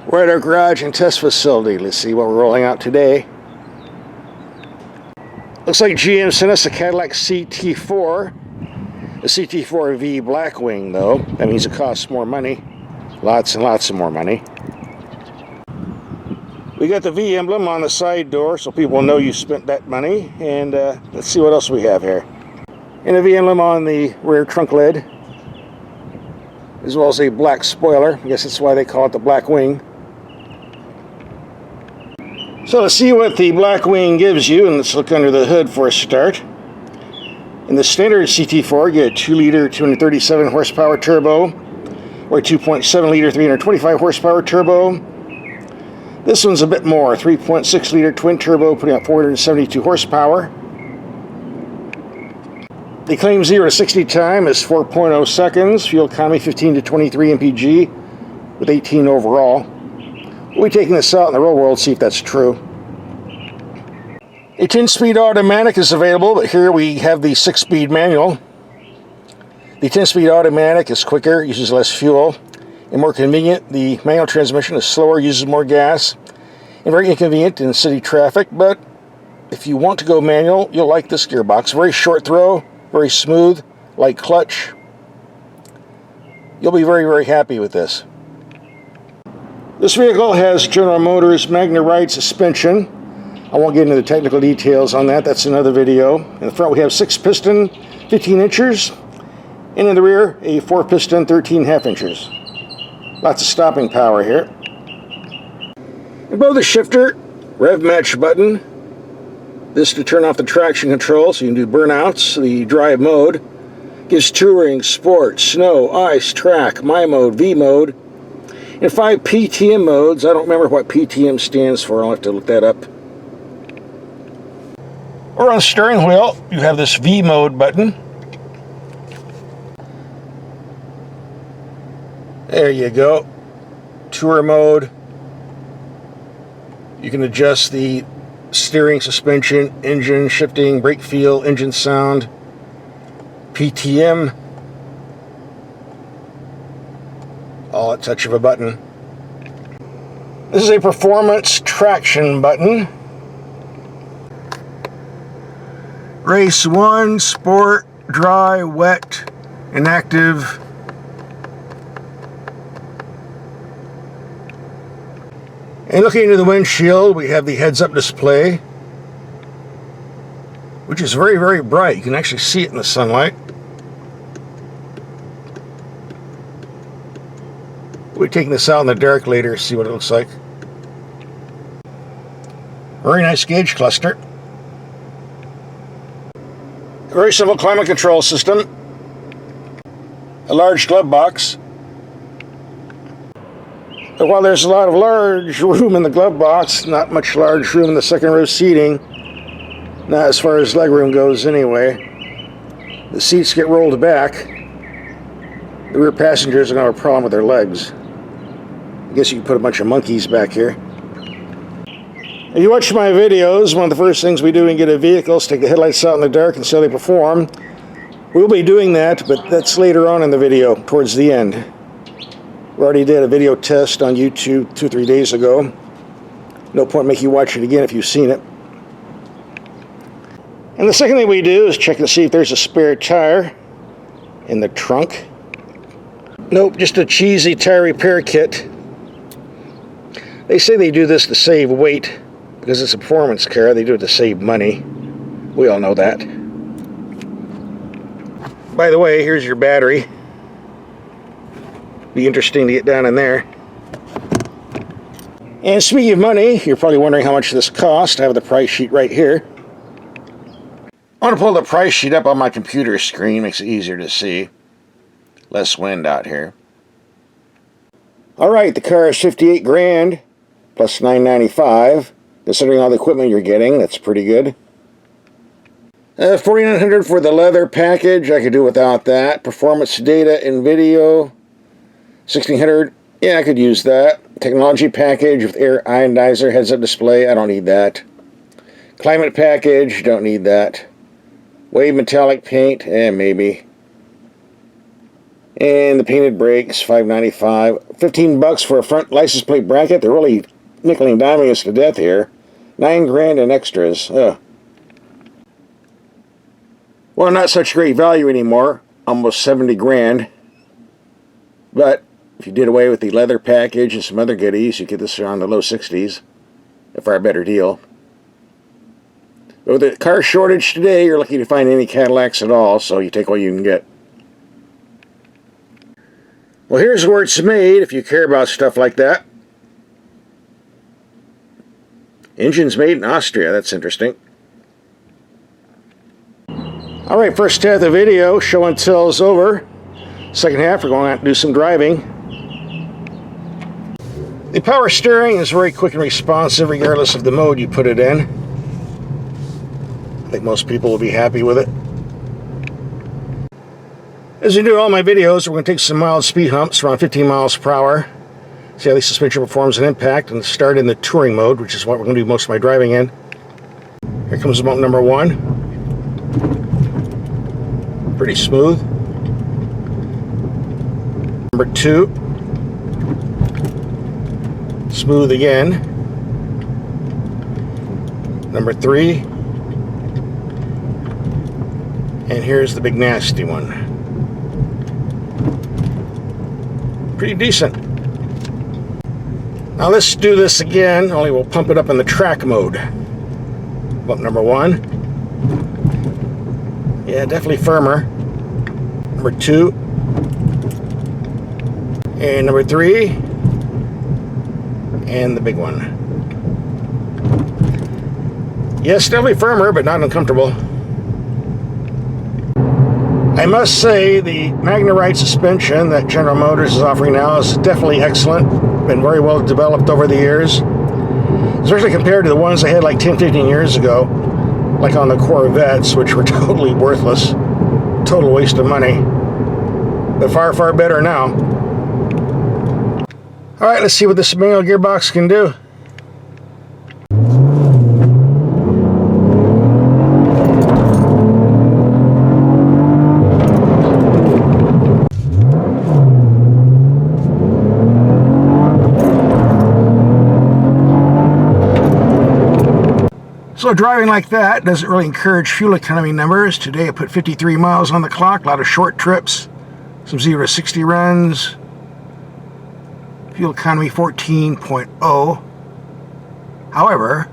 We're at our garage and test facility. Let's see what we're rolling out today. Looks like GM sent us a Cadillac CT4, the CT4-V Blackwing though. That means it costs more money. Lots and lots of more money. We got the V emblem on the side door so people know you spent that money. And let's see what else we have here. And a V emblem on the rear trunk lid, as well as a black spoiler. I guess that's why they call it the Blackwing. So to see what the Blackwing gives you, and let's look under the hood for a start. In the standard CT4, you get a 2-liter 237 horsepower turbo, or a 2.7-liter 325 horsepower turbo. This one's a bit more, 3.6-liter twin turbo, putting out 472 horsepower. The claim 0 to 60 time is 4.0 seconds, fuel economy 15 to 23 mpg, with 18 overall. We'll be taking this out in the real world, see if that's true. A 10-speed automatic is available, but here we have the 6-speed manual. The 10-speed automatic is quicker, uses less fuel, and more convenient. The manual transmission is slower, uses more gas, and very inconvenient in city traffic. But if you want to go manual, you'll like this gearbox. Very short throw, very smooth, light clutch. You'll be very, very happy with this. This vehicle has General Motors Magna-Ride suspension. I won't get into the technical details on that. That's another video. In the front we have 6-piston, 15 inches. And in the rear, a 4-piston, 13.5 inches. Lots of stopping power here. Above the shifter, rev match button. This to turn off the traction control so you can do burnouts. The drive mode gives touring, sport, snow, ice, track, my mode, V mode. And 5 PTM modes. I don't remember what PTM stands for. I'll have to look that up. Or on the steering wheel, you have this V mode button. There you go. Tour mode. You can adjust the steering, suspension, engine, shifting, brake feel, engine sound, PTM. All at touch of a button. This is a performance traction button. Race 1, sport, dry, wet, inactive. And looking into the windshield, we have the heads-up display, which is very, very bright. You can actually see it in the sunlight. We'll be taking this out in the dark later to see what it looks like. Very nice gauge cluster. A very simple climate control system. A large glove box. But while there's a lot of large room in the glove box, not much large room in the second row seating. Not as far as legroom goes anyway. The seats get rolled back. The rear passengers are going to have a problem with their legs. I guess you can put a bunch of monkeys back here. If you watch my videos, one of the first things we do when we get a vehicle is take the headlights out in the dark and see how they perform. We'll be doing that, but that's later on in the video, towards the end. We already did a video test on YouTube 2 or 3 days ago. No point making you watch it again if you've seen it. And the second thing we do is check to see if there's a spare tire in the trunk. Nope, just a cheesy tire repair kit. They say they do this to save weight because it's a performance car. They do it to save money. We all know that. By the way, here's your battery. Be interesting to get down in there. And speaking of money, you're probably wondering how much this cost. I have the price sheet right here. I want to pull the price sheet up on my computer screen. Makes it easier to see. Less wind out here. Alright, the car is 58 grand plus $995. Considering all the equipment you're getting, that's pretty good. $4,900 for the leather package. I could do without that. Performance data and video. $1,600. Yeah, I could use that. Technology package with air ionizer, heads-up display. I don't need that. Climate package. Don't need that. Wave metallic paint. Maybe. And the painted brakes, $5.95. $15 for a front license plate bracket. They're really nickel and diming us to death here. $9 in extras. Ugh. Well, not such great value anymore. Almost 70 grand. But if you did away with the leather package and some other goodies, you get this around the low 60s. A far better deal. But with the car shortage today, you're lucky to find any Cadillacs at all, so you take what you can get. Well, here's where it's made, if you care about stuff like that. Engine's made in Austria. That's interesting. Alright, first half of the video, show and tell is over. Second half, we're going to have to do some driving. The power steering is very quick and responsive regardless of the mode you put it in. I think most people will be happy with it. As you do all my videos, we're going to take some mild speed humps around 15 miles per hour. See how the suspension performs an impact, and start in the touring mode, which is what we're going to do most of my driving in. Here comes bump number 1. Pretty smooth. Number 2. Smooth again. Number 3. And here's the big nasty one. Pretty decent. Now let's do this again, only we'll pump it up in the track mode. Bump number 1. Yeah, definitely firmer. Number 2. And number 3. And the big one. Yes, definitely firmer, but not uncomfortable. I must say the Magna-Ride suspension that General Motors is offering now is definitely excellent. Been very well developed over the years, especially compared to the ones I had like 10-15 years ago, like on the Corvettes, which were totally worthless, total waste of money, but far, far better now. Alright, let's see what this manual gearbox can do. So driving like that doesn't really encourage fuel economy numbers. Today I put 53 miles on the clock, a lot of short trips, some 0 to 60 runs. Fuel economy 14.0. However,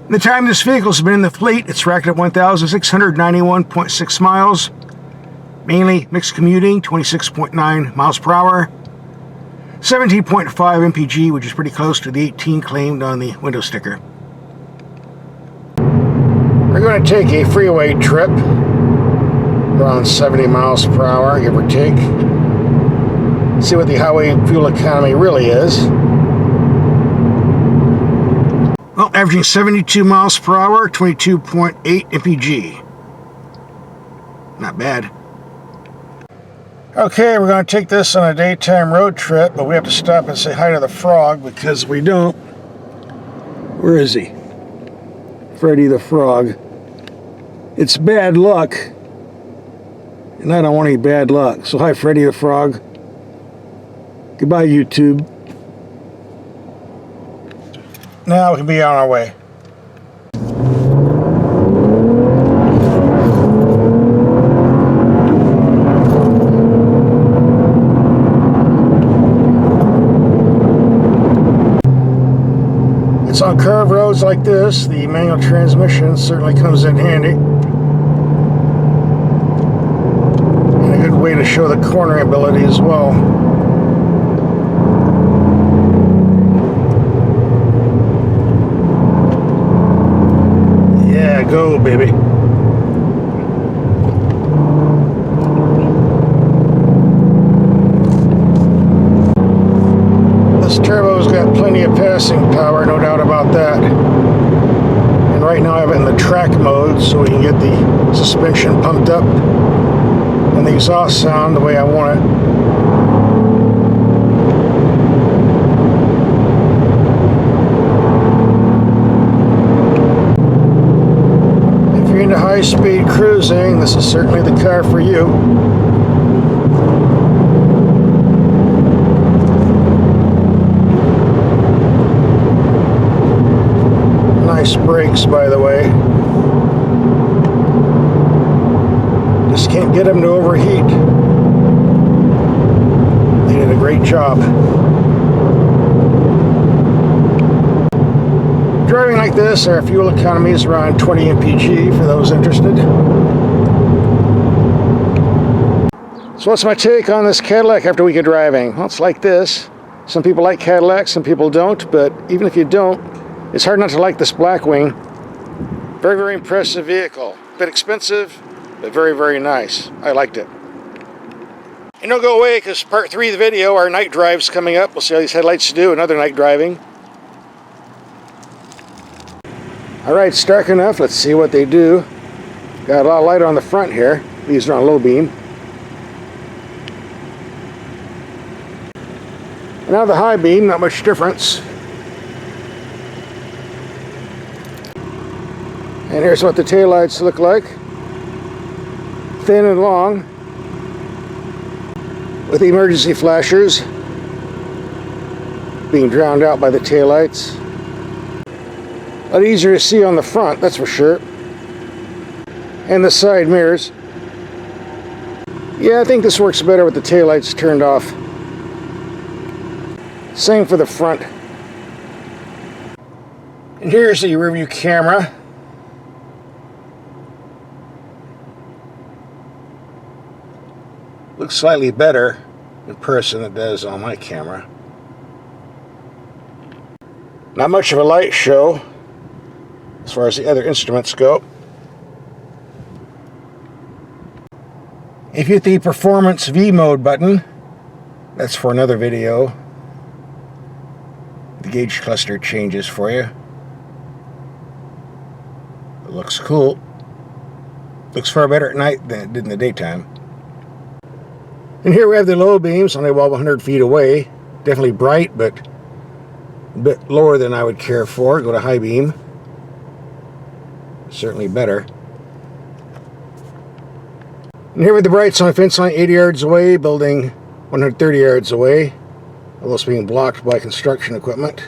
in the time this vehicle's been in the fleet, it's racked at 1,691.6 miles. Mainly mixed commuting, 26.9 miles per hour. 17.5 mpg, which is pretty close to the 18 claimed on the window sticker. We're going to take a freeway trip around 70 miles per hour, give or take. See what the highway fuel economy really is. Well, averaging 72 miles per hour, 22.8 mpg. Not bad. Okay, we're going to take this on a daytime road trip, but we have to stop and say hi to the frog, because if we don't, where is he? Freddy the Frog. It's bad luck, and I don't want any bad luck. So hi, Freddy the Frog. Goodbye, YouTube. Now we can be on our way. It's on curved roads like this, the manual transmission certainly comes in handy. And a good way to show the cornering ability as well. Yeah, go, baby. This turbo's got plenty of passing power, no doubt about that. And right now I have it in the track mode so we can get the suspension pumped up and the exhaust sound the way I want it. If you're into high-speed cruising, this is certainly the car for you. Nice brakes, by the way. Just can't get them to overheat. They did a great job. Driving like this, our fuel economy is around 20 mpg for those interested. So what's my take on this Cadillac after a week of driving? Well, it's like this. Some people like Cadillacs, some people don't, but even if you don't, it's hard not to like this Blackwing. Very, very impressive vehicle. A bit expensive, but very, very nice. I liked it. And don't go away, because part 3 of the video, our night drive's coming up. We'll see how these headlights do, another night driving. Alright, it's dark enough. Let's see what they do. Got a lot of light on the front here. These are on low beam. And now the high beam, not much difference. And here's what the taillights look like. Thin and long. With the emergency flashers being drowned out by the taillights. A lot easier to see on the front, that's for sure. And the side mirrors. Yeah, I think this works better with the taillights turned off. Same for the front. And here's the rear view camera. Looks slightly better in person than it does on my camera. Not much of a light show as far as the other instruments go. If you hit the Performance V mode button, that's for another video. The gauge cluster changes for you. It looks cool. Looks far better at night than it did in the daytime. And here we have the low beams, only about 100 feet away. Definitely bright, but a bit lower than I would care for. Go to high beam. Certainly better. And here with the brights on a fence line 80 yards away, building 130 yards away. Almost being blocked by construction equipment.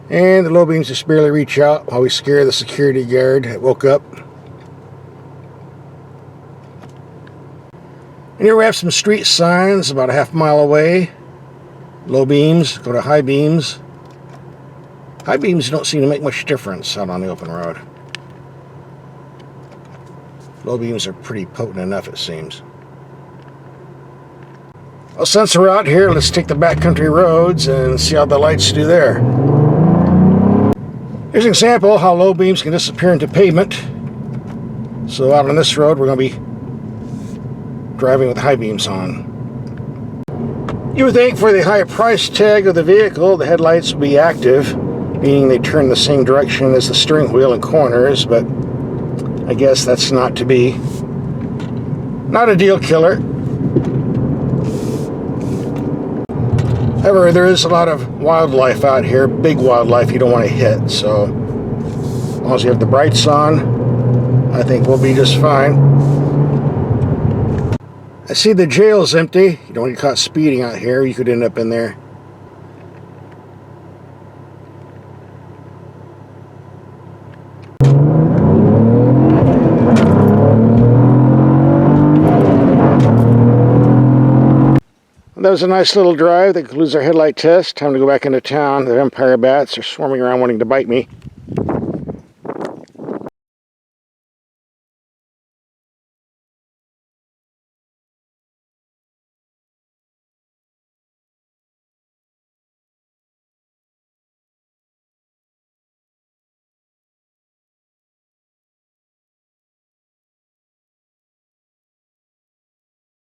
And the low beams just barely reach out while we scare the security guard that woke up. And here we have some street signs about a half mile away. Low beams, go to high beams. High beams don't seem to make much difference out on the open road. Low beams are pretty potent enough, it seems. Well, since we're out here, let's take the backcountry roads and see how the lights do there. Here's an example how low beams can disappear into pavement. So out on this road, we're going to be driving with high beams on. You would think for the high price tag of the vehicle, the headlights would be active, meaning they turn the same direction as the steering wheel in corners, but I guess that's not to be. Not a deal killer. However, there is a lot of wildlife out here, big wildlife you don't want to hit, so as long as you have the brights on, I think we'll be just fine. I see the jail's empty. You don't want to get caught speeding out here. You could end up in there. That was a nice little drive. That concludes our headlight test. Time to go back into town. The vampire bats are swarming around wanting to bite me.